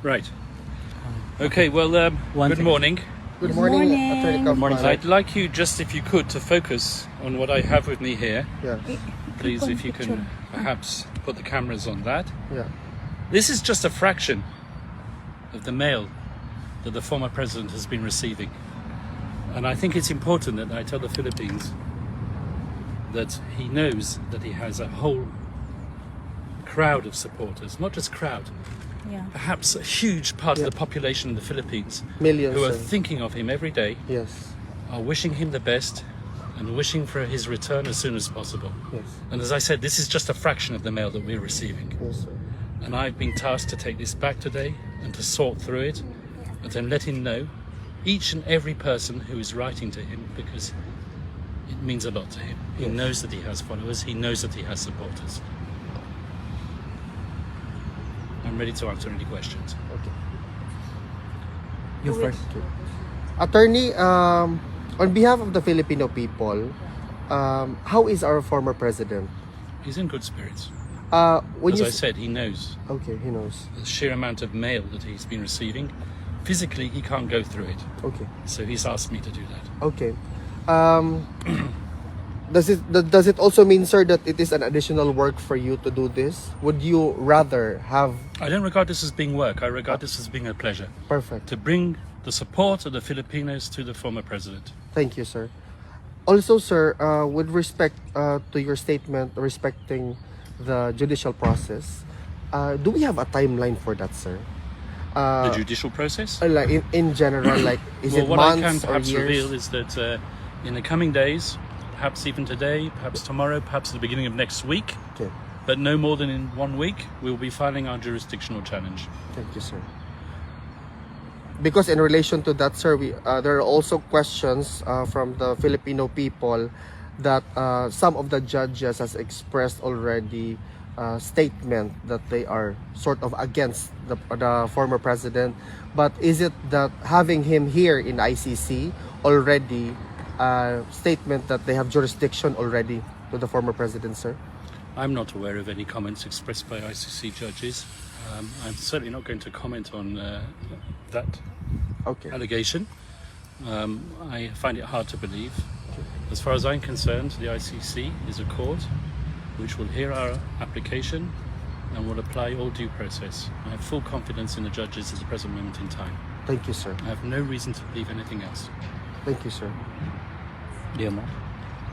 Right. Okay, well, good morning. Good morning, Attorney Kaufman. I'd like you, just if you could, to focus on what I have with me here. Yes. Please, if you can perhaps put the cameras on that. Yeah. This is just a fraction of the mail that the former president has been receiving. And I think it's important that I tell the Philippines that he knows that he has a whole crowd of supporters, not just crowd, perhaps a huge part of the population in the Philippines, Millions, who are sir. thinking of him every day, Yes. are wishing him the best and wishing for his return as soon as possible. Yes. And as I said, this is just a fraction of the mail that we're receiving. Yes, sir. And I've been tasked to take this back today and to sort through it and then let him know, each and every person who is writing to him, because it means a lot to him. He knows that he has followers, he knows that he has supporters. I'm ready to answer any questions. Okay. You first. Attorney, on behalf of the Filipino people, how is our former president? He's in good spirits. When As you I said, he knows Okay, he knows. the sheer amount of mail that he's been receiving. Physically, he can't go through it. Okay. So he's asked me to do that. Okay. Does it also mean, sir, that it is an additional work for you to do this? Would you rather have... I don't regard this as being work. I regard this as being a pleasure. Perfect. To bring the support of the Filipinos to the former president. Thank you, sir. Also, sir, with respect to your statement respecting the judicial process, do we have a timeline for that, sir? The judicial process? Like in general, like is Well, it what I can months or perhaps years? reveal is that in the coming days, perhaps even today, perhaps tomorrow, perhaps at the beginning of next week, Okay, but no more than in 1 week, we'll be filing our jurisdictional challenge. thank you, sir. Because in relation to that, sir, there are also questions from the Filipino people that some of the judges has expressed already statement that they are sort of against the former president. But is it that having him here in ICC already statement that they have jurisdiction already to the former president, sir? I'm not aware of any comments expressed by ICC judges. I'm certainly not going to comment on that Okay. allegation. I find it hard to believe. As far as I'm concerned, the ICC is a court which will hear our application and will apply all due process. I have full confidence in the judges at the present moment in time. Thank you, sir. I have no reason to believe anything else. Thank you, sir. Demo.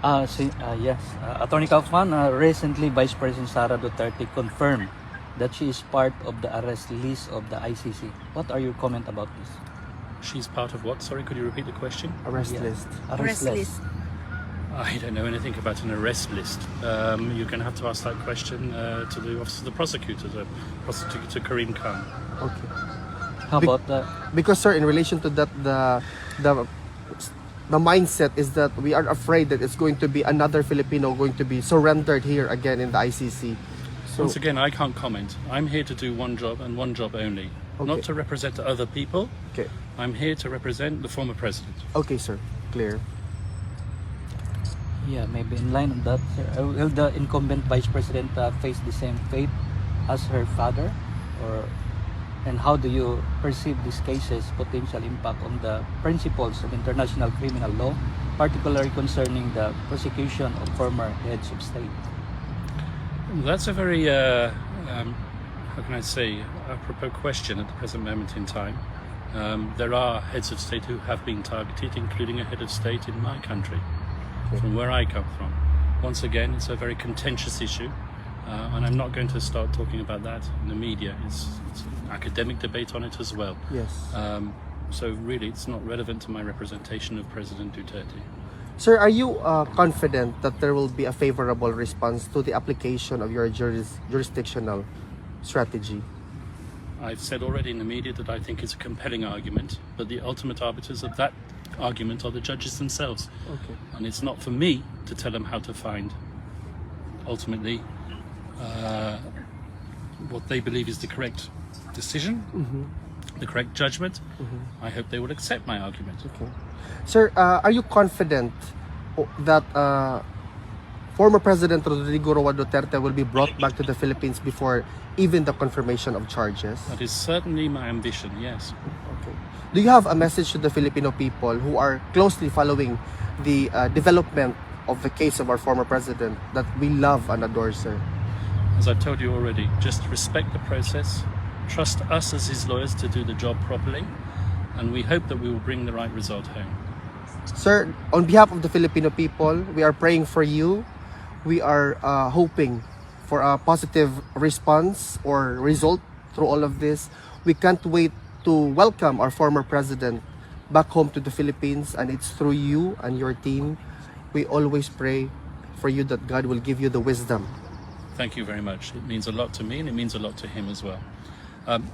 Yes. Attorney Kaufman, recently Vice President Sara Duterte confirmed that she is part of the arrest list of the ICC. What are your comment about this? She's part of what? Sorry, could you repeat the question? Arrest Yeah. list. Arrest list. I don't know anything about an arrest list. You're going to have to ask that question to the Office of the Prosecutor, Karim Khan. Okay. How Be- about the Because, sir, in relation to that, the mindset is that we are afraid that it's going to be another Filipino going to be surrendered here again in the ICC. So, Once again, I can't comment. I'm here to do one job and one job only. Okay. Not to represent other people. okay, I'm here to represent the former president. okay, sir, clear. Yeah, maybe in line on that, sir. Will the incumbent Vice President face the same fate as her father? And how do you perceive these cases' potential impact on the principles of international criminal law, particularly concerning the prosecution of former heads of state? That's a very, how can I say, apropos question at the present moment in time. There are heads of state who have been targeted, including a head of state in my country, from where I come from. Once again, it's a very contentious issue, and I'm not going to start talking about that in the media. It's an academic debate on it as well. Yes. So really, it's not relevant to my representation of President Duterte. Sir, are you confident that there will be a favorable response to the application of your jurisdictional strategy? I've said already in the media that I think it's a compelling argument, but the ultimate arbiters of that argument are the judges themselves. Okay. And it's not for me to tell them how to find, ultimately, what they believe is the correct decision, the correct judgment. I hope they will accept my argument. Okay. Sir, are you confident that former President Rodrigo Roa Duterte will be brought back to the Philippines before even the confirmation of charges? That is certainly my ambition, yes. Okay. Do you have a message to the Filipino people who are closely following the development of the case of our former president that we love and adore, sir? As I've told you already, just respect the process, trust us as his lawyers to do the job properly, and we hope that we will bring the right result home. Sir, on behalf of the Filipino people, we are praying for you. We are hoping for a positive response or result through all of this. We can't wait to welcome our former president back home to the Philippines, and it's through you and your team. We always pray for you that God will give you the wisdom. Thank you very much. It means a lot to me and it means a lot to him as well.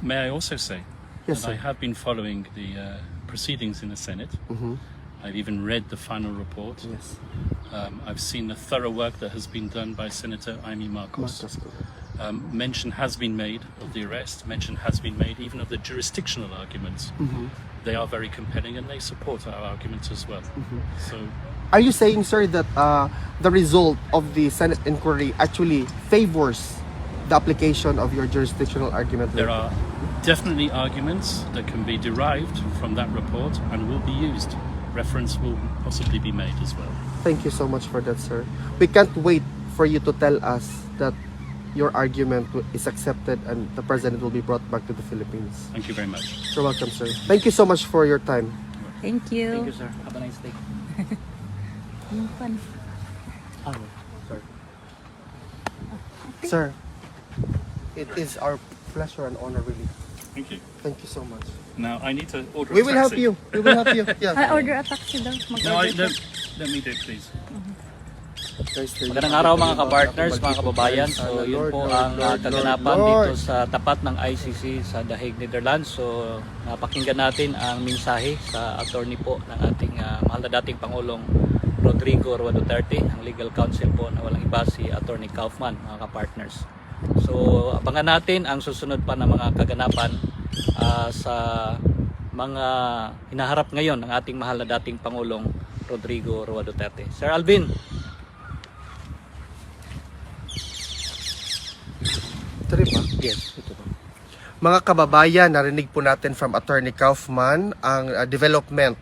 May I also say Yes, that I sir. have been following the proceedings in the Senate. I've even read the final report. Yes. I've seen the thorough work that has been done by Senator Imee. Mention has been made of the arrest. Mention has been made even of the jurisdictional arguments. They are very compelling and they support our arguments as well. So Are you saying, sir, that the result of the Senate inquiry actually favors the application of your jurisdictional argument? there are definitely arguments that can be derived from that report and will be used. Reference will possibly be made as well. Thank you so much for that, sir. We can't wait for you to tell us that your argument is accepted and the president will be brought back to the Philippines. Thank you very much. You're welcome, sir. Thank you so much for your time. Thank you. Thank you, sir. Have a nice day. Fun. Sorry. Sir, it is our pleasure and honor, really. Thank you. Thank you so much. Now I need to order We a will help taxi. you. We will help you. Yeah. I order a taxi daw. No, Mag-order let me do it, please. Magandang araw mga ka-partners, mga kababayan. So yun po ang kaganapan dito sa tapat ng ICC sa The Hague, Netherlands. So napakinggan natin ang mensahe sa attorney po ng ating mahal na dating Pangulong Rodrigo Roa Duterte, ang legal counsel po na walang iba si Attorney Kaufman, mga ka-partners. So abangan natin ang susunod pa na mga kaganapan sa mga hinaharap ngayon ng ating mahal na dating Pangulong Rodrigo Roa Duterte. Sir Alvin. Yes, ito po. Mga kababayan, narinig po natin from Attorney Kaufman ang development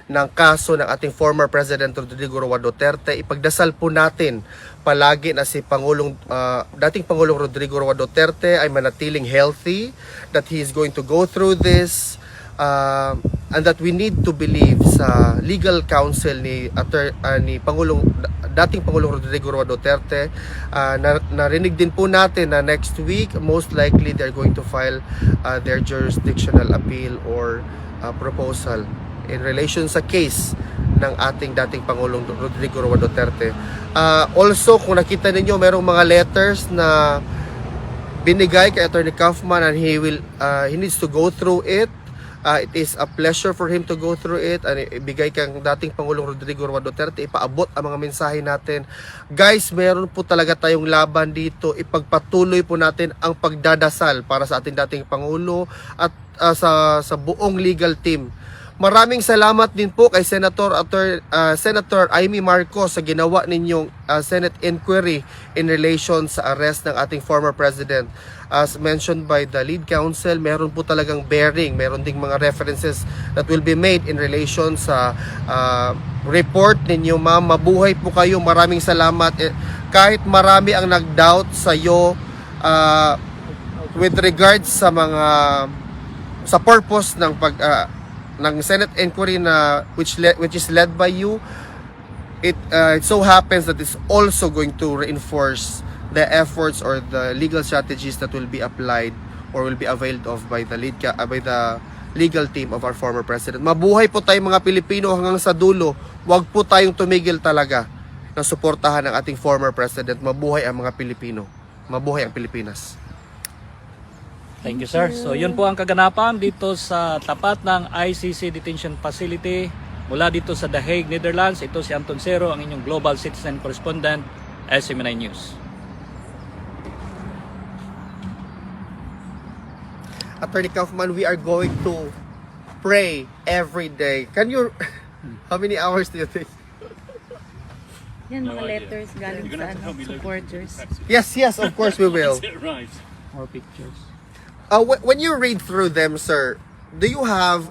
ng kaso ng ating former President Rodrigo Roa Duterte. Ipagdasal po natin palagi na si dating Pangulong Rodrigo Roa Duterte ay manatiling healthy, that he is going to go through this, and that we need to believe sa legal counsel ni dating Pangulong Rodrigo Roa Duterte. Narinig din po natin na next week, most likely they're going to file their jurisdictional appeal or proposal in relation sa case ng ating dating Pangulong Rodrigo Roa Duterte. Also, kung nakita ninyo, merong mga letters na binigay kay Attorney Kaufman and he needs to go through it. It is a pleasure for him to go through it and ibigay kang dating Pangulong Rodrigo Roa Duterte, ipaabot ang mga mensahe natin. Guys, meron po talaga tayong laban dito. Ipagpatuloy po natin ang pagdadasal para sa ating dating Pangulo at sa buong legal team. Maraming salamat din po kay Senator Imee sa ginawa ninyong Senate inquiry in relation sa arrest ng ating former president. As mentioned by the lead counsel, meron po talagang bearing, meron ding mga references that will be made in relation sa report ninyo, ma'am. Mabuhay po kayo, maraming salamat. Kahit marami ang nag-doubt sa iyo with regards sa sa purpose ng ng Senate inquiry which is led by you, it so happens that it's also going to reinforce the efforts or the legal strategies that will be applied or will be availed of by the legal team of our former president. Mabuhay po tayong mga Pilipino hanggang sa dulo. Huwag po tayong tumigil talaga na suportahan ang ating former president. Mabuhay ang mga Pilipino. Mabuhay ang Pilipinas. Thank you, sir. So yun po ang kaganapan dito sa tapat ng ICC Detention Facility mula dito sa The Hague, Netherlands. Ito si Anton Cero, ang inyong Global Citizen Correspondent, SMNI News. Attorney Kaufman, we are going to pray every day. Can you, how many hours do you think? Yan, No mga idea. letters galing You're gonna sa have to help me later. supporters. Yes, of course we will. Is it right? More pictures. When you read through them, sir, do you have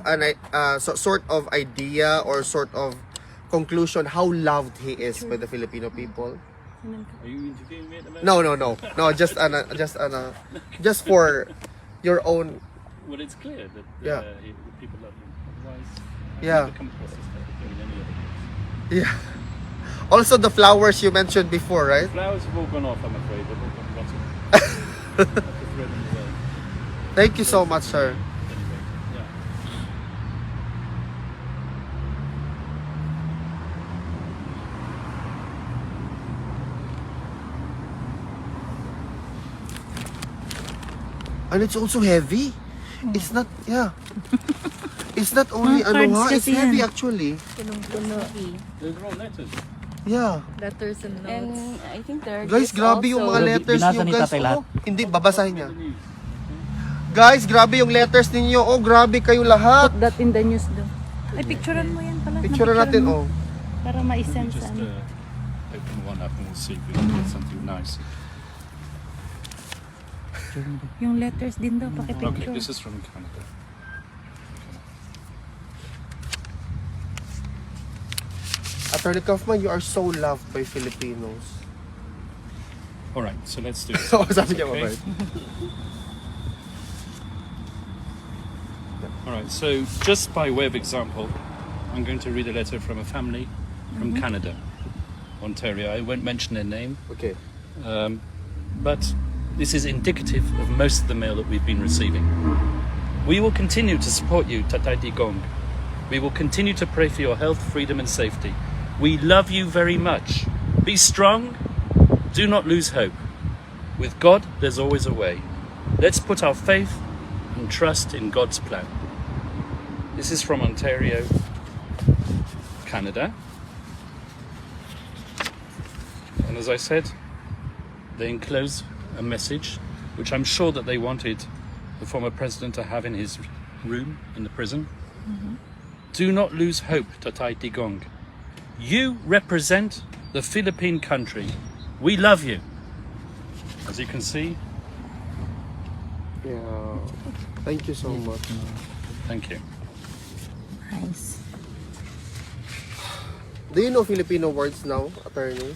sort of idea or sort of conclusion how loved he is by the Filipino people? Are you interviewing me at the moment? No. Just for your own. Well, it's clear that Yeah. people love him. Otherwise, I've Yeah. never come across this type of thing in any other case. Yeah. Also, the flowers you mentioned before, right? Flowers have all gone off, I'm afraid. They've all gone rotten. I have to throw them away. Thank you so much, sir. Anyway, yeah. And it's also heavy. It's not, yeah. It's not only, Mga cards it's kasi heavy yan. actually. Punong-puno. They're all letters. Yeah. Letters and notes. And I think there are Guys, gifts grabe yung mga also. letters Binasa niyo, ni guys. tatay lahat. Oh, hindi, babasahin niya. Guys, grabe yung letters ninyo. Oh, grabe kayo lahat. Put that in the news daw. Ay, picturean mo yan pala. Picture natin, mo. oh. Para Let me ma-send just sa ano. open one up and we'll see if we can get something nice. Yung letters din daw, Okay, pakipicture. this is from Canada. Atty. Kaufman, you are so loved by Filipinos. All right, so let's do this. Oh, sabi niya, Okay. mabait. All right, so just by way of example, I'm going to read a letter from a family from Canada, Ontario. I won't mention their name, Okay. but this is indicative of most of the mail that we've been receiving. We will continue to support you, Tatay Digong. We will continue to pray for your health, freedom and safety. We love you very much. Be strong. Do not lose hope. With God, there's always a way. Let's put our faith and trust in God's plan. This is from Ontario, Canada. And as I said, they enclose a message which I'm sure that they wanted the former president to have in his room in the prison. Do not lose hope, Tatay Digong. You represent the Philippine country. We love you. As you can see, Yeah. Thank you so much. thank you. Nice. Do you know Filipino words now, attorney?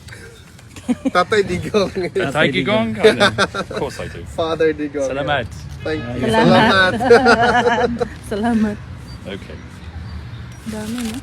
Tatay Digong. Tatay Digong? I know. Of course I do. Father Digong. Salamat. Thank you. Salamat. Salamat. Salamat. Okay. Dami, no?